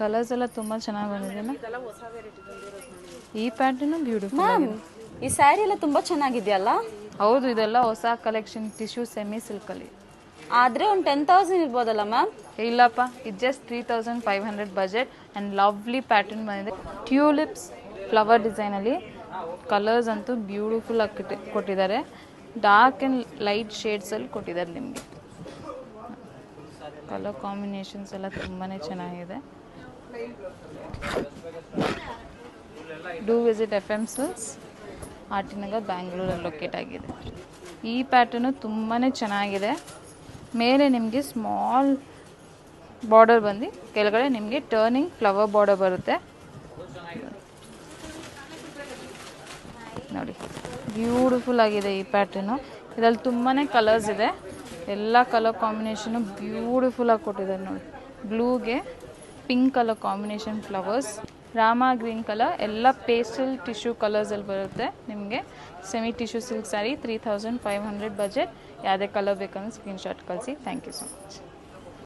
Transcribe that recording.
Colours ಎಲ್ಲ ತುಂಬ ಚೆನ್ನಾಗಿ ಬಂದಿದೆ. ಈ ಪ್ಯಾಟರ್ನು ಬ್ಯೂಟಿಫುಲ್ ಮ್ಯಾಮ್ ಈ ಸ್ಯಾರಿ ಎಲ್ಲ ತುಂಬ ಚೆನ್ನಾಗಿದೆಯಲ್ಲ? ಹೌದು, ಇದೆಲ್ಲ ಹೊಸ ಕಲೆಕ್ಷನ್ ಟಿಶ್ಯೂ ಸೆಮಿ ಸಿಲ್ಕಲ್ಲಿ. ಆದರೆ ಒಂದು 10,000 ಇರ್ಬೋದಲ್ಲ ಮ್ಯಾಮ್? ಇಲ್ಲಪ್ಪ, ಇದು just 3,500 budget and lovely pattern ಬಂದಿದೆ. ಟ್ಯೂಲಿಪ್ಸ್ ಫ್ಲವರ್ ಡಿಸೈನಲ್ಲಿ ಕಲರ್ಸ್ ಅಂತೂ ಬ್ಯೂಟಿಫುಲ್ ಆಗಿ ಕೊಟ್ಟಿದ್ದಾರೆ. ಡಾರ್ಕ್ ಆ್ಯಂಡ್ ಲೈಟ್ ಶೇಡ್ಸಲ್ಲಿ ಕೊಟ್ಟಿದ್ದಾರೆ ನಿಮಗೆ. ಕಲರ್ ಕಾಂಬಿನೇಷನ್ಸ್ ಎಲ್ಲ ತುಂಬಾ ಚೆನ್ನಾಗಿದೆ. Do visit FM silks, RT Nagar, ಬ್ಯಾಂಗ್ಳೂರಲ್ಲಿ ಲೊಕೇಟ್ ಆಗಿದೆ. ಈ ಪ್ಯಾಟರ್ನು ತುಂಬಾ ಚೆನ್ನಾಗಿದೆ. ಮೇಲೆ ನಿಮಗೆ ಸ್ಮಾಲ್ ಬಾರ್ಡರ್ ಬಂದು ಕೆಳಗಡೆ ನಿಮಗೆ ಟರ್ನಿಂಗ್ ಫ್ಲವರ್ ಬಾರ್ಡರ್ ಬರುತ್ತೆ ನೋಡಿ. ಬ್ಯೂಟಿಫುಲ್ ಆಗಿದೆ ಈ ಪ್ಯಾಟರ್ನು. ಇದರಲ್ಲಿ ತುಂಬಾ ಕಲರ್ಸ್ ಇದೆ. ಎಲ್ಲ ಕಲರ್ ಕಾಂಬಿನೇಷನು ಬ್ಯೂಟಿಫುಲ್ ಆಗಿ ಕೊಟ್ಟಿದ್ದಾರೆ ನೋಡಿ. ಬ್ಲೂಗೆ ಪಿಂಕ್ ಕಲರ್ ಕಾಂಬಿನೇಷನ್ ಫ್ಲವರ್ಸ್, ರಾಮ ಗ್ರೀನ್ ಕಲರ್, ಎಲ್ಲ ಪೇಸ್ಟಲ್ ಟಿಶ್ಯೂ ಕಲರ್ಸಲ್ಲಿ ಬರುತ್ತೆ ನಿಮಗೆ. Semi tissue silk sari 3,500 budget. ಯಾವುದೇ ಕಲರ್ ಬೇಕಂದ್ರೆ ಸ್ಕ್ರೀನ್ಶಾಟ್ ಕಳಿಸಿ. Thank you so much.